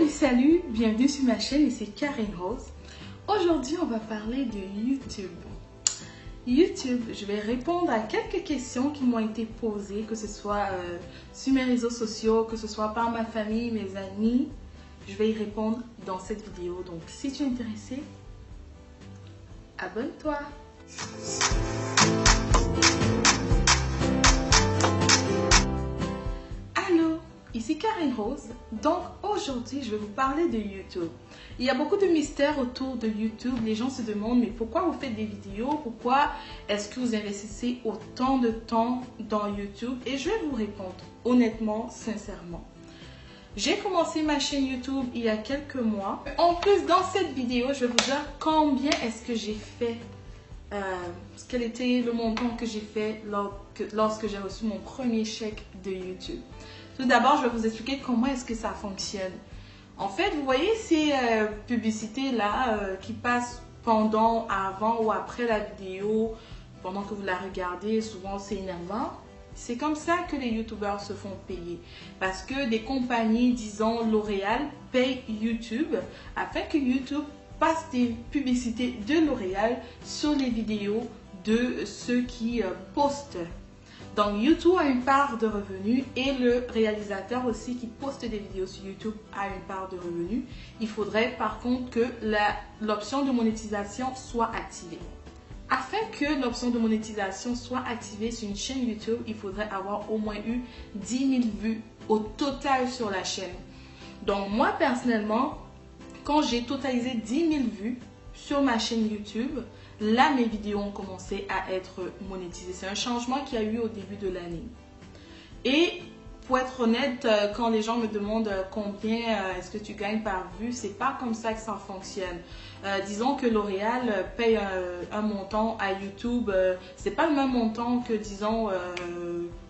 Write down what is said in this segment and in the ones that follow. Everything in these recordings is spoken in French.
Salut, bienvenue sur ma chaîne, ici Karine Rose. Aujourd'hui, on va parler de YouTube. YouTube, je vais répondre à quelques questions qui m'ont été posées, que ce soit sur mes réseaux sociaux, que ce soit par ma famille, mes amis. Je vais y répondre dans cette vidéo. Donc, si tu es intéressé, abonne-toi. Ici Karine Rose. Donc aujourd'hui, je vais vous parler de YouTube. Il y a beaucoup de mystères autour de YouTube. Les gens se demandent, mais pourquoi vous faites des vidéos? Pourquoi est-ce que vous investissez autant de temps dans YouTube? Et je vais vous répondre honnêtement, sincèrement. J'ai commencé ma chaîne YouTube il y a quelques mois. En plus, dans cette vidéo, je vais vous dire combien est-ce que j'ai fait, quel était le montant que j'ai fait lorsque j'ai reçu mon premier chèque de YouTube. Tout d'abord, je vais vous expliquer comment est-ce que ça fonctionne. En fait, vous voyez ces publicités-là qui passent pendant, avant ou après la vidéo, pendant que vous la regardez, souvent c'est énervant. C'est comme ça que les YouTubeurs se font payer. Parce que des compagnies, disons L'Oréal, payent YouTube afin que YouTube passe des publicités de L'Oréal sur les vidéos de ceux qui postent. Donc YouTube a une part de revenus et le réalisateur aussi qui poste des vidéos sur YouTube a une part de revenus. Il faudrait par contre que l'option de monétisation soit activée. Afin que l'option de monétisation soit activée sur une chaîne YouTube, il faudrait avoir au moins eu 10 000 vues au total sur la chaîne. Donc moi personnellement, quand j'ai totalisé 10 000 vues sur ma chaîne YouTube, là, mes vidéos ont commencé à être monétisées. C'est un changement qu'il y a eu au début de l'année. Et pour être honnête, quand les gens me demandent combien est-ce que tu gagnes par vue, c'est pas comme ça que ça fonctionne. Disons que L'Oréal paye un montant à YouTube. C'est pas le même montant que, disons,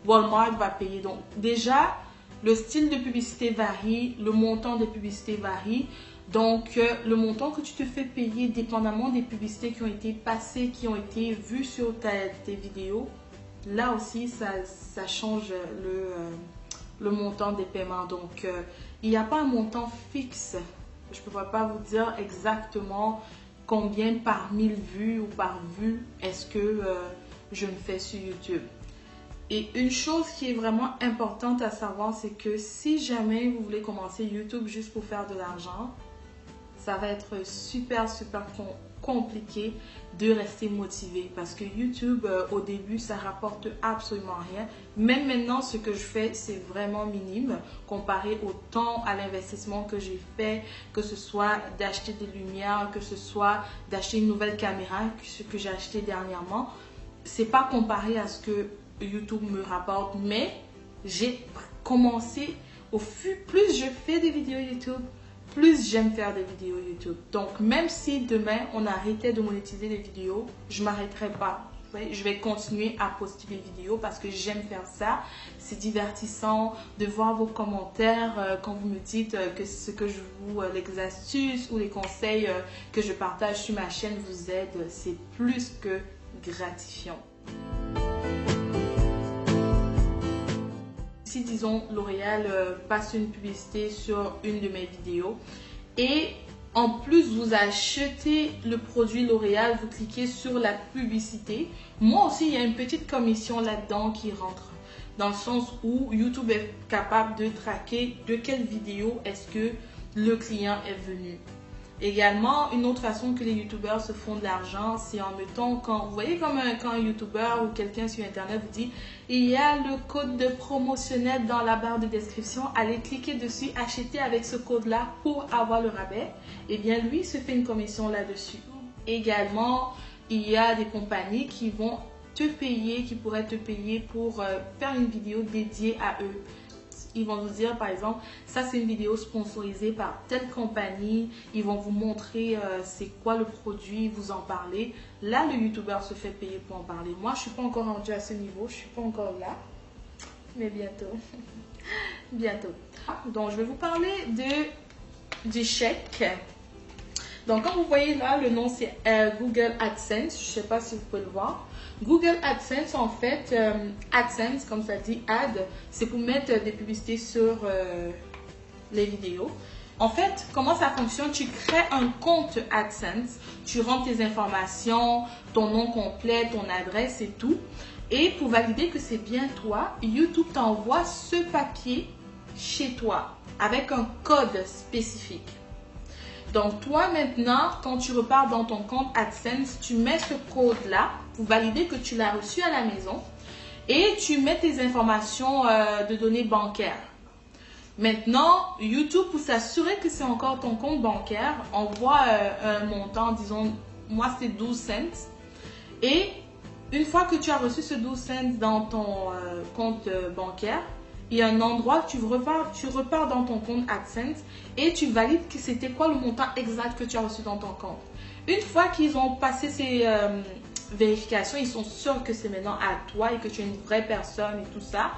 Walmart va payer. Donc déjà, le style de publicité varie, le montant des publicités varie. Donc, le montant que tu te fais payer dépendamment des publicités qui ont été passées, qui ont été vues sur tes vidéos, là aussi, ça change le montant des paiements. Donc, il n'y a pas un montant fixe. Je ne pourrais pas vous dire exactement combien par 1000 vues ou par vue est-ce que je me fais sur YouTube. Et une chose qui est vraiment importante à savoir, c'est que si jamais vous voulez commencer YouTube juste pour faire de l'argent, ça va être super compliqué de rester motivé parce que YouTube au début ça rapporte absolument rien. Même maintenant ce que je fais c'est vraiment minime comparé au temps, à l'investissement que j'ai fait, que ce soit d'acheter des lumières, que ce soit d'acheter une nouvelle caméra, ce que j'ai acheté dernièrement. C'est pas comparé à ce que YouTube me rapporte, mais j'ai commencé plus je fais des vidéos YouTube, plus j'aime faire des vidéos YouTube. Donc, même si demain, on arrêtait de monétiser les vidéos, je ne m'arrêterai pas. Je vais continuer à poster des vidéos parce que j'aime faire ça. C'est divertissant de voir vos commentaires quand vous me dites que ce que je vous, les astuces ou les conseils que je partage sur ma chaîne vous aident. C'est plus que gratifiant. Si disons L'Oréal passe une publicité sur une de mes vidéos et en plus vous achetez le produit L'Oréal, vous cliquez sur la publicité, moi aussi il y a une petite commission là-dedans qui rentre dans le sens où YouTube est capable de traquer de quelle vidéo est-ce que le client est venu. Également, une autre façon que les youtubeurs se font de l'argent, c'est en mettant, vous voyez comme quand un youtubeur ou quelqu'un sur internet vous dit il y a le code de promotionnel dans la barre de description, allez cliquer dessus, acheter avec ce code-là pour avoir le rabais. Et bien lui se fait une commission là-dessus. Également, il y a des compagnies qui vont te payer, qui pourraient te payer pour faire une vidéo dédiée à eux. Ils vont vous dire par exemple, ça c'est une vidéo sponsorisée par telle compagnie, ils vont vous montrer c'est quoi le produit, vous en parler. Là le youtubeur se fait payer pour en parler. Moi je suis pas encore rendue à ce niveau, je suis pas encore là, mais bientôt. Bientôt. Donc je vais vous parler du chèque. Donc comme vous voyez là, le nom c'est Google AdSense, je sais pas si vous pouvez le voir. Google AdSense, en fait, AdSense, comme ça dit, ad, c'est pour mettre des publicités sur les vidéos. En fait, comment ça fonctionne? Tu crées un compte AdSense, tu rentres tes informations, ton nom complet, ton adresse et tout. Et pour valider que c'est bien toi, YouTube t'envoie ce papier chez toi avec un code spécifique. Donc toi maintenant, quand tu repars dans ton compte AdSense, tu mets ce code-là pour valider que tu l'as reçu à la maison et tu mets tes informations de données bancaires. Maintenant, YouTube, pour s'assurer que c'est encore ton compte bancaire, envoie un montant, disons, moi c'est 12 cents. Et une fois que tu as reçu ce 12 cents dans ton compte bancaire, il y a un endroit que tu repars dans ton compte AdSense et tu valides que c'était quoi le montant exact que tu as reçu dans ton compte. Une fois qu'ils ont passé ces vérifications, ils sont sûrs que c'est maintenant à toi et que tu es une vraie personne et tout ça.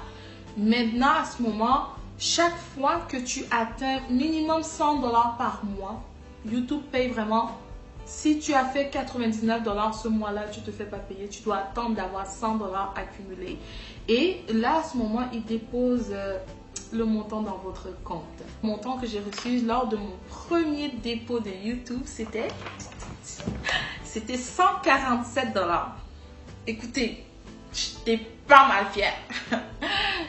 Maintenant, à ce moment, chaque fois que tu atteins minimum $100 par mois, YouTube paye vraiment. Si tu as fait $99 ce mois-là, tu ne te fais pas payer. Tu dois attendre d'avoir $100 accumulés. Et là, à ce moment, il dépose le montant dans votre compte. Le montant que j'ai reçu lors de mon premier dépôt de YouTube, c'était $147. Écoutez, j'étais pas mal fière.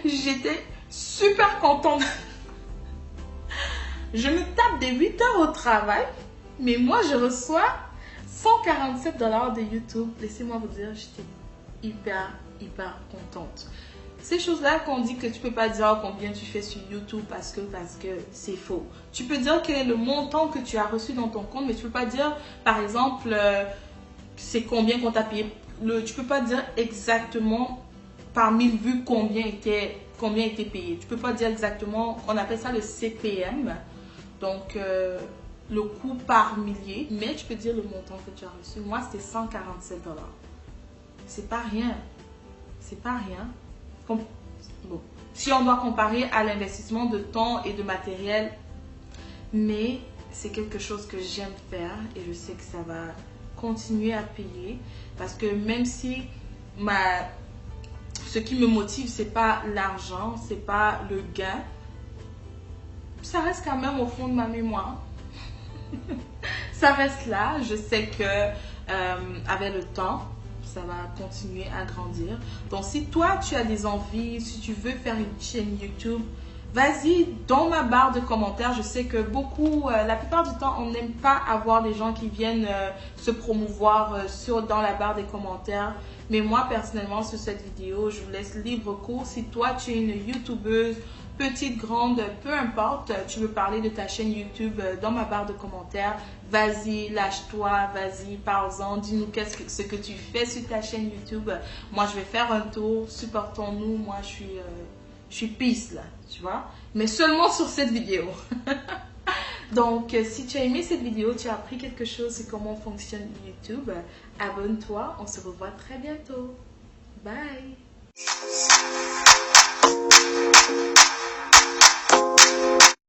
J'étais super contente. Je me tape des 8 heures au travail, mais moi je reçois $147 de YouTube. Laissez-moi vous dire, j'étais hyper contente. Ces choses-là qu'on dit que tu peux pas dire combien tu fais sur YouTube parce que c'est faux. Tu peux dire quel est le montant que tu as reçu dans ton compte, mais tu peux pas dire, par exemple, c'est combien qu'on t'a payé. Tu peux pas dire exactement par 1000 vues combien était payé. Tu peux pas dire exactement, on appelle ça le CPM, donc le coût par millier, mais tu peux dire le montant que tu as reçu. Moi, c'était $147. C'est pas rien. C'est pas rien. Bon, si on doit comparer à l'investissement de temps et de matériel, mais c'est quelque chose que j'aime faire et je sais que ça va continuer à payer parce que même si ce qui me motive, c'est pas l'argent, c'est pas le gain, ça reste quand même au fond de ma mémoire. Ça reste là. Je sais que avec le temps, ça va continuer à grandir. Donc, si toi, tu as des envies, si tu veux faire une chaîne YouTube, vas-y dans ma barre de commentaires. Je sais que la plupart du temps, on n'aime pas avoir des gens qui viennent se promouvoir dans la barre des commentaires. Mais moi, personnellement, sur cette vidéo, je vous laisse libre cours. Si toi, tu es une YouTubeuse, petite, grande, peu importe, tu veux parler de ta chaîne YouTube dans ma barre de commentaires, vas-y, lâche-toi, vas-y, parle-en, dis-nous ce que tu fais sur ta chaîne YouTube. Moi, je vais faire un tour, supportons-nous. Moi, je suis peace là, tu vois, mais seulement sur cette vidéo. Donc, si tu as aimé cette vidéo, tu as appris quelque chose sur comment fonctionne YouTube, abonne-toi, on se revoit très bientôt. Bye!